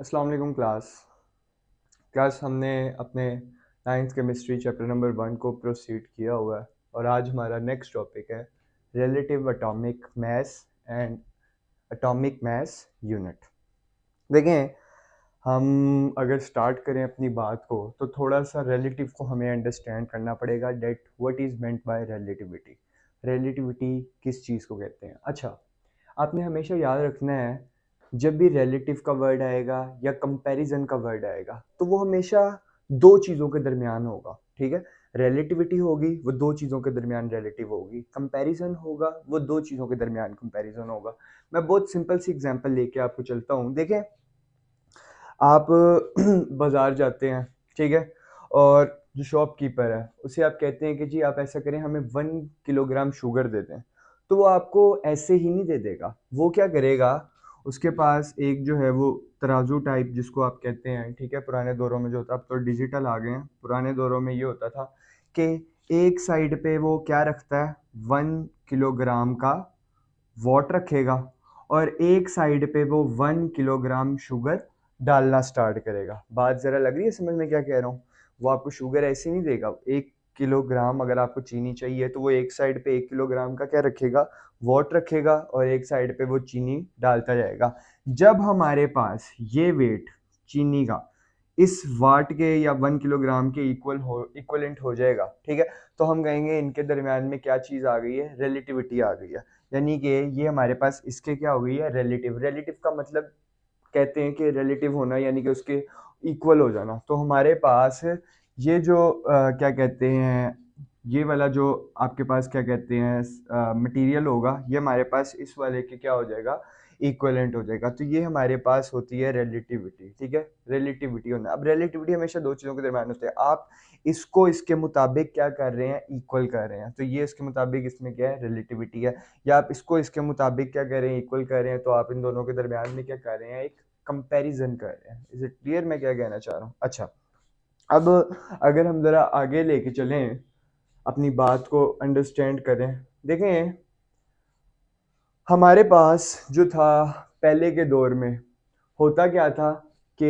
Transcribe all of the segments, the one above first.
अस्सलाम वालेकुम क्लास हमने अपने नाइन्थ केमिस्ट्री चैप्टर नंबर 1 को प्रोसीड किया हुआ है और आज हमारा नेक्स्ट टॉपिक है relative atomic mass and atomic mass unit. देखें, हम अगर स्टार्ट करें अपनी बात को तो थोड़ा सा रिलेटिव को हमें अंडरस्टैंड करना पड़ेगा that what is meant by relativity. Relativity किस चीज़ को कहते हैं? अच्छा, आपने हमेशा याद रखना है, जब भी रिलेटिव का वर्ड आएगा या कंपैरिजन का वर्ड आएगा तो वो हमेशा दो चीज़ों के दरमियान होगा। ठीक है, रिलेटिविटी होगी वो दो चीज़ों के दरमियान रिलेटिव होगी, कंपैरिजन होगा वो दो चीज़ों के दरमियान कंपैरिजन होगा। मैं बहुत सिंपल सी एग्जांपल लेके आपको चलता हूँ। देखें, आप बाजार जाते हैं, ठीक है, और जो शॉपकीपर है उसे आप कहते हैं कि जी आप ऐसा करें, हमें 1 किलोग्राम शुगर दे दें, तो वो आपको ऐसे ही नहीं दे देगा। वो क्या करेगा, उसके पास एक जो है वो तराजू टाइप जिसको आप कहते हैं, ठीक है, पुराने दौरों में जो होता, अब तो डिजिटल आ गए हैं, पुराने दौरों में ये होता था कि एक साइड पे वो क्या रखता है, 1 किलोग्राम का वॉट रखेगा और एक साइड पे वो 1 किलोग्राम शुगर डालना स्टार्ट करेगा। बात ज़रा लग रही है समझ में क्या कह रहा हूँ? वो आपको शुगर ऐसे नहीं देगा। 1 किलोग्राम अगर आपको चीनी चाहिए तो वो एक साइड पे 1 किलोग्राम का क्या रखेगा, वॉट रखेगा और एक साइड पे वो चीनी डालता जाएगा। जब हमारे पास ये वेट चीनी का इस वाट के या 1 किलोग्राम के इक्वलेंट हो जाएगा, ठीक है, तो हम कहेंगे इनके दरमियान में क्या चीज़ आ गई है, रिलेटिविटी आ गई है। यानी कि ये हमारे पास इसके क्या हो गई है, रिलेटिव। रिलेटिव का मतलब कहते हैं कि रिलेटिव होना यानी कि उसके इक्वल हो जाना। तो हमारे पास ये जो क्या कहते हैं, ये वाला जो आपके पास क्या कहते हैं मटेरियल होगा, ये हमारे पास इस वाले के क्या हो जाएगा, इक्वलेंट हो जाएगा। तो ये हमारे पास होती है रिलेटिविटी। ठीक है, रिलेटिविटी होना। अब रिलेटिविटी हमेशा दो चीज़ों के दरमियान होती है। आप इसको इसके मुताबिक क्या कर रहे हैं, इक्वल कर रहे हैं, तो ये इसके मुताबिक इसमें क्या है, रिलेटिविटी है। या आप इसको इसके मुताबिक क्या कर रहे हैं, इक्वल कर रहे हैं, तो आप इन दोनों के दरमियान में क्या कर रहे हैं, एक कंपैरिजन कर रहे हैं। इज इट क्लियर मैं क्या कहना चाह रहा हूँ? अच्छा, अब अगर हम ज़रा आगे लेके चलें, अपनी बात को अंडरस्टैंड करें। देखें, हमारे पास जो था पहले के दौर में, होता क्या था कि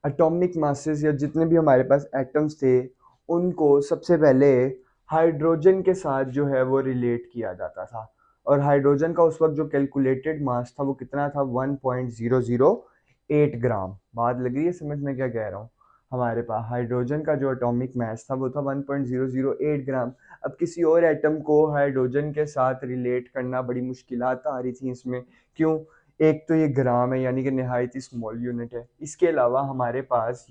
एटॉमिक मासेस या जितने भी हमारे पास एटम्स थे उनको सबसे पहले हाइड्रोजन के साथ जो है वो रिलेट किया जाता था। और हाइड्रोजन का उस वक्त जो कैलकुलेटेड मास था वो कितना था, 1.008 ग्राम। बात लग रही है समझ में क्या कह रहा हूँ? हमारे पास हाइड्रोजन का जो एटॉमिक मास था वो था 1.008 ग्राम। अब किसी और एटम को हाइड्रोजन के साथ रिलेट करना बड़ी मुश्किलात आ रही थी इसमें। क्यों? एक तो ये ग्राम है यानी कि नहायत ही स्मॉल यूनिट है। इसके अलावा हमारे पास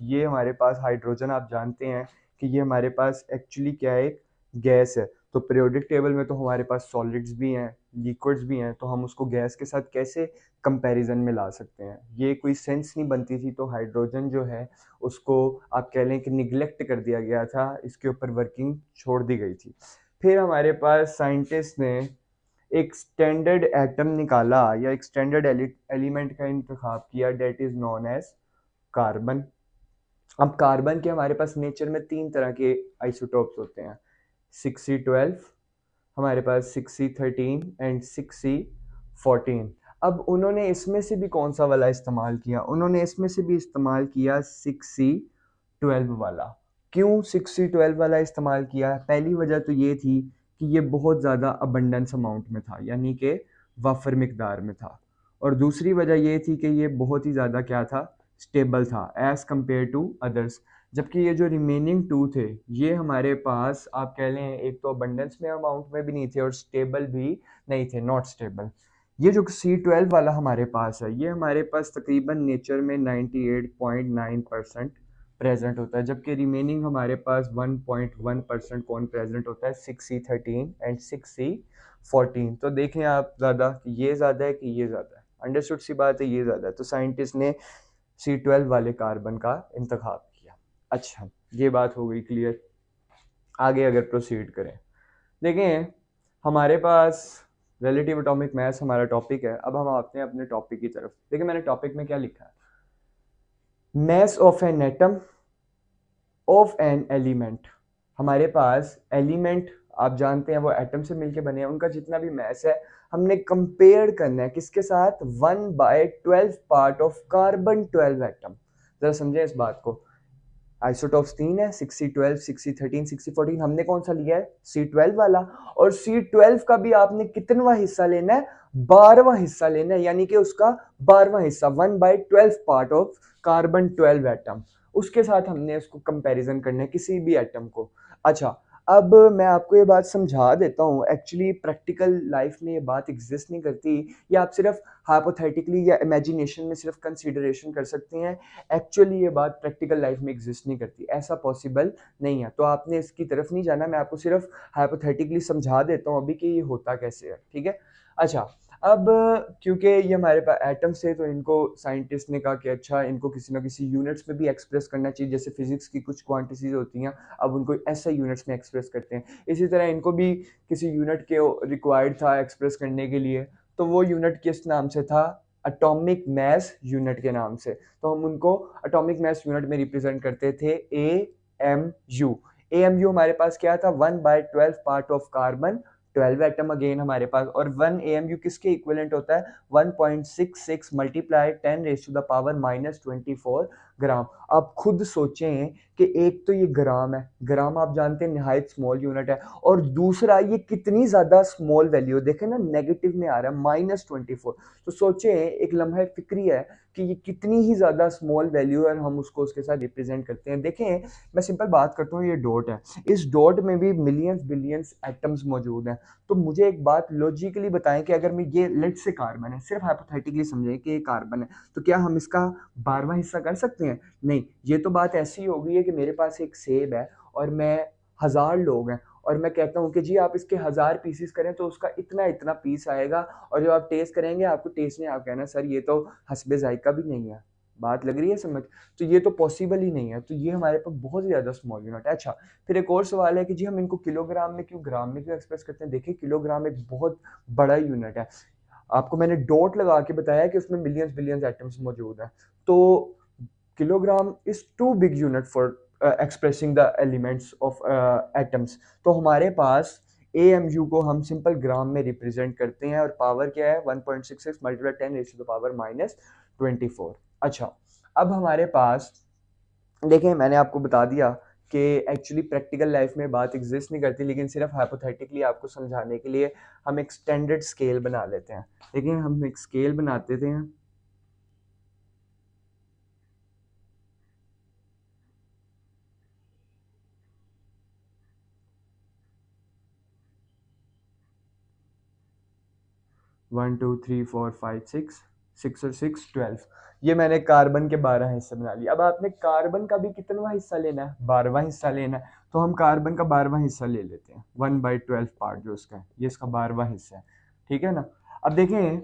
हाइड्रोजन, आप जानते हैं कि ये हमारे पास एक्चुअली क्या है, एक गैस है। तो पीरियोडिक टेबल में तो हमारे पास सॉलिड्स भी हैं, लिक्विड्स भी हैं, तो हम उसको गैस के साथ कैसे कंपैरिजन में ला सकते हैं? ये कोई सेंस नहीं बनती थी। तो हाइड्रोजन जो है उसको आप कह लें कि निगलेक्ट कर दिया गया था, इसके ऊपर वर्किंग छोड़ दी गई थी। फिर हमारे पास साइंटिस्ट ने एक स्टैंडर्ड एटम निकाला या एक स्टैंडर्ड एलिमेंट का इंतखाब किया, that is known as carbon. अब कार्बन के हमारे पास नेचर में तीन तरह के आइसोटोप्स होते हैं, 6C12, हमारे पास 6C13 एंड 6C14। अब उन्होंने इसमें से भी कौन सा वाला इस्तेमाल किया, उन्होंने इसमें से भी इस्तेमाल किया 6C12 वाला। क्यों 6C12 वाला इस्तेमाल किया? पहली वजह तो ये थी कि ये बहुत ज़्यादा अबंडेंस अमाउंट में था, यानी कि वाफर मिकदार में था। और दूसरी वजह ये थी कि ये बहुत ही ज़्यादा क्या था, स्टेबल था एज़ कम्पेयर टू अदर्स। जबकि ये जो रिमेनिंग टू थे ये हमारे पास आप कह लें एक तो अबंडेंस में अमाउंट में भी नहीं थे और स्टेबल भी नहीं थे, नॉट स्टेबल। ये जो C12 वाला हमारे पास है ये हमारे पास तकरीबन नेचर में 98.9% प्रेजेंट होता है, जबकि रिमेनिंग हमारे पास 1.1% कौन प्रेजेंट होता है, 6C13 एंड 6C14। तो देखें आप, ज़्यादा ये ज़्यादा है कि ये ज़्यादा है? अंडरस्टूड सी बात है, ये ज़्यादा है। तो साइंटिस्ट ने C12 वाले कार्बन का इंतखाब किया। अच्छा, ये बात हो गई क्लियर। आगे अगर प्रोसीड करें, देखें हमारे पास रिलेटिव एटॉमिक मास हमारा टॉपिक है। अब हम आते हैं अपने टॉपिक की तरफ। देखिए मैंने टॉपिक में क्या लिखा है, mass of an atom of an element. हमारे पास एलिमेंट आप जानते हैं वो एटम से मिलके बने हैं, उनका जितना भी मास है हमने कंपेयर करना है किसके साथ, 1/12 पार्ट ऑफ कार्बन 12 एटम। जरा समझें इस बात को। आइसोटॉप्स 3 है, 6C12, 6C13, 6C14, हमने कौन सा लिया है, C12 वाला। और C12 का भी आपने कितनवा हिस्सा लेना है, 12वां हिस्सा लेना है, यानी कि उसका 12वां हिस्सा, 1/12 पार्ट ऑफ कार्बन 12 एटम। उसके साथ हमने उसको कंपैरिजन करना है किसी भी एटम को। अच्छा, अब मैं आपको ये बात समझा देता हूँ, एक्चुअली प्रैक्टिकल लाइफ में ये बात एग्जिस्ट नहीं करती, या आप सिर्फ हाइपोथेटिकली या इमेजिनेशन में सिर्फ कंसीडरेशन कर सकते हैं। एक्चुअली ये बात प्रैक्टिकल लाइफ में एग्जिस्ट नहीं करती, ऐसा पॉसिबल नहीं है। तो आपने इसकी तरफ नहीं जाना, मैं आपको सिर्फ हाइपोथेटिकली समझा देता हूँ अभी कि ये होता कैसे है, ठीक है। अच्छा, अब क्योंकि ये हमारे पास एटम्स है, तो इनको साइंटिस्ट ने कहा कि अच्छा, इनको किसी ना किसी यूनिट्स में भी एक्सप्रेस करना चाहिए, जैसे फिजिक्स की कुछ क्वांटिटीज होती हैं, अब उनको ऐसे यूनिट्स में एक्सप्रेस करते हैं। इसी तरह इनको भी किसी यूनिट के रिक्वायर्ड था एक्सप्रेस करने के लिए, तो वो यूनिट किस नाम से था, एटॉमिक मास यूनिट के नाम से। तो हम उनको एटॉमिक मास यूनिट में रिप्रेजेंट करते थे, AMU। AMU हमारे पास क्या था, 1/12 part of carbon 12 atom again हमारे पास। और 1 AMU किसके इक्विवेलेंट होता है, 1.66 मल्टीप्लाई 10⁻⁻24 ग्राम। आप खुद सोचें कि एक तो ये ग्राम है, ग्राम आप जानते हैं निहायत स्मॉल यूनिट है, और दूसरा ये कितनी ज्यादा स्मॉल वैल्यू, देखें ना नेगेटिव में आ रहा है -24। तो सोचें, एक लम्हा फिक्री है कि ये कितनी ही ज्यादा स्मॉल वैल्यू है, और हम उसको उसके साथ रिप्रेजेंट करते हैं। देखें, मैं सिंपल बात करता हूँ, ये डॉट है, इस डॉट में भी मिलियंस बिलियंस एटम्स मौजूद हैं। तो मुझे एक बात लॉजिकली बताएं कि अगर मैं ये लेट से कार्बन है, सिर्फ हाइपोथेटिकली समझें कि ये कार्बन है, तो क्या हम इसका 12वां हिस्सा कर सकते हैं? नहीं। ये तो बात ऐसी हो गई है कि मेरे पास एक सेब है और मैं 1000 लोग हैं, और मैं कहता हूँ कि जी आप इसके 1000 पीसेस करें तो उसका इतना इतना पीस आएगा, और जब आप टेस्ट करेंगे आपको टेस्ट नहीं, आप कहना सर ये तो हस्बे जायका भी नहीं है। बात लग रही है समझ? तो ये तो पॉसिबल ही नहीं है, तो ये हमारे पास बहुत ही ज्यादा स्मॉल यूनिट है। अच्छा, फिर एक और सवाल है कि जी हम इनको किलोग्राम में क्यों, ग्राम में क्यों एक्सप्रेस करते हैं? देखिए, किलोग्राम एक बहुत बड़ा यूनिट है। आपको मैंने डॉट लगा के बताया कि उसमें मिलियंस बिलियंस एटम्स मौजूद हैं। तो kilogram is too big unit for expressing the elements of atoms. तो हमारे पास AMU को हम सिंपल ग्राम में रिप्रेजेंट करते हैं, और पावर क्या है, 1.66 मल्टीप्लाई 10⁻⁻24। अच्छा, अब हमारे पास देखें, मैंने आपको बता दिया कि एक्चुअली प्रैक्टिकल लाइफ में बात एग्जिस्ट नहीं करती, लेकिन सिर्फ हाइपोथेटिकली आपको समझाने के लिए हम एक स्टैंडर्ड स्केल बना लेते हैं। लेकिन हम एक स्केल बनाते थे, 1 2 3 4 5 6, 6 और 6 12। ये मैंने कार्बन के 12 हिस्से बना लिए। अब आपने कार्बन का भी कितनवा हिस्सा लेना है, 12वां हिस्सा लेना है। तो हम कार्बन का 12वां हिस्सा ले लेते हैं, 1/12 पार्ट जो उसका है, ये इसका 12वां हिस्सा है, ठीक है ना। अब देखें,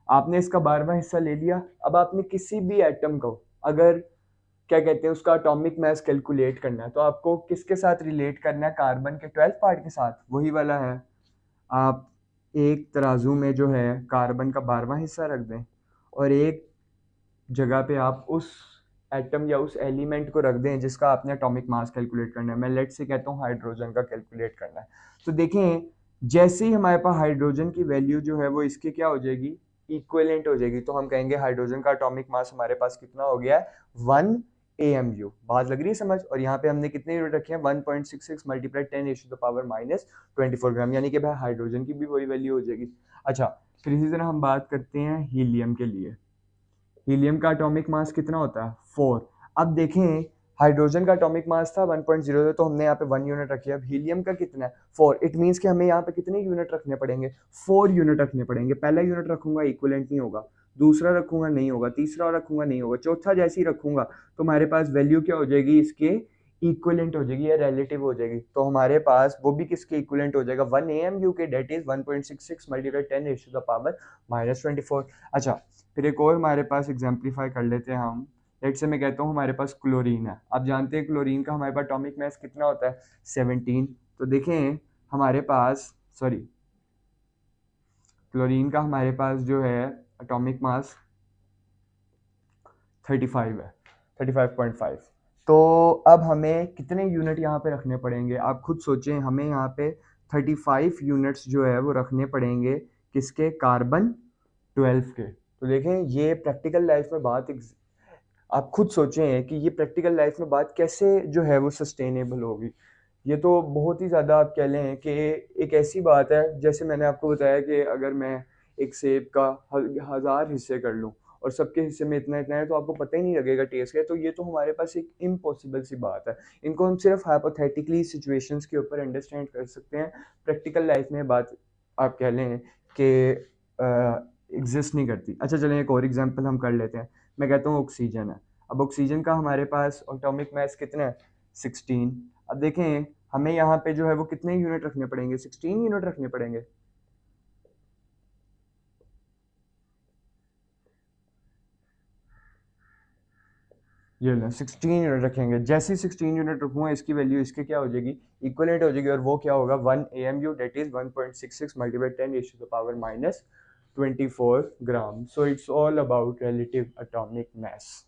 आपने इसका 12वां हिस्सा ले लिया। अब आपने किसी भी एटम को अगर क्या कहते हैं उसका एटॉमिक मास कैलकुलेट करना है, तो आपको किसके साथ रिलेट करना है, कार्बन के 12 पार्ट के साथ, वही वाला है। आप एक तराजू में जो है कार्बन का 12वां हिस्सा रख दें, और एक जगह पे आप उस एटम या उस एलिमेंट को रख दें जिसका आपने एटॉमिक मास कैलकुलेट करना है। मैं लेट से कहता हूँ हाइड्रोजन का कैलकुलेट करना है। तो देखें, जैसे ही हमारे पास हाइड्रोजन की वैल्यू जो है वो इसके क्या हो जाएगी, इक्विवेलेंट हो जाएगी, तो हम कहेंगे हाइड्रोजन का एटॉमिक मास हमारे पास कितना हो गया है, 1 AMU। बात लग रही है समझ? और यहाँ पे हमने कितने यूनिट रखे हैं, 1.66 मल्टीप्लाई 10⁻⁻24 ग्राम, यानी कि भाई हाइड्रोजन की भी वही वैल्यू हो जाएगी। अच्छा, फिर इसी तरह हम बात करते हैं हीलियम के लिए। हीलियम का एटॉमिक मास कितना होता है, 4। अब देखें, हाइड्रोजन का एटॉमिक मास था 1.0, तो हमने यहाँ पे 1 यूनिट रखी है। अब हीलियम का कितना है, 4। इट मीन्स कि हमें यहाँ पे कितने यूनिट रखने पड़ेंगे, 4 यूनिट रखने पड़ेंगे। पहला यूनिट रखूंगा इक्विवेलेंट नहीं होगा, दूसरा रखूंगा नहीं होगा, तीसरा रखूंगा नहीं होगा, चौथा जैसे ही रखूंगा तो हमारे पास वैल्यू क्या हो जाएगी, इसके इक्विवेलेंट हो जाएगी या रिलेटिव हो जाएगी। तो हमारे पास वो भी किसके इक्विवेलेंट हो जाएगा, 1 AMU के, डेट इज 1.66 मल्टीप्लाई 10⁻⁻24। अच्छा, फिर एक और हमारे पास एग्जाम्पलीफाई कर लेते हैं हम। लेट से मैं कहता हूँ हमारे पास क्लोरीन है। आप जानते हैं क्लोरीन का हमारे पास एटॉमिक मास कितना होता है, 17। तो देखें, हमारे पास सॉरी क्लोरीन का हमारे पास जो है एटॉमिक मास 35 है, 35.5। तो अब हमें कितने यूनिट यहाँ पे रखने पड़ेंगे, आप खुद सोचें। हमें यहाँ पे 35 यूनिट्स जो है वो रखने पड़ेंगे किसके, कार्बन 12 के। तो देखें ये प्रैक्टिकल लाइफ में बात आप खुद सोचें कि ये प्रैक्टिकल लाइफ में बात कैसे जो है वो सस्टेनेबल होगी। ये तो बहुत ही ज़्यादा आप कह लें कि एक ऐसी बात है, जैसे मैंने आपको बताया कि अगर मैं एक सेब का 1000 हिस्से कर लूँ और सबके हिस्से में इतना इतना है तो आपको पता ही नहीं लगेगा टेस्ट का। तो ये तो हमारे पास एक इम्पॉसिबल सी बात है। इनको हम सिर्फ हाइपोथेटिकली सिचुएशंस के ऊपर अंडरस्टैंड कर सकते हैं। प्रैक्टिकल लाइफ में बात आप कह लें कि एग्जिस्ट नहीं करती। अच्छा चलें एक और एग्जांपल हम कर लेते हैं। मैं कहता हूँ ऑक्सीजन है। अब ऑक्सीजन का हमारे पास एटॉमिक मास कितना है, 16। अब देखें हमें यहाँ पे जो है वो कितने यूनिट रखने पड़ेंगे, 16 यूनिट रखने पड़ेंगे। ये लें 16 यूनिट रखेंगे। जैसे ही 16 यूनिट रखूँगा इसकी वैल्यू इसके क्या हो जाएगी, इक्वलेंट हो जाएगी। और वो क्या होगा, 1 AMU, that is 1.66 multiply 10⁻⁻24 gram. So it's all about relative atomic mass.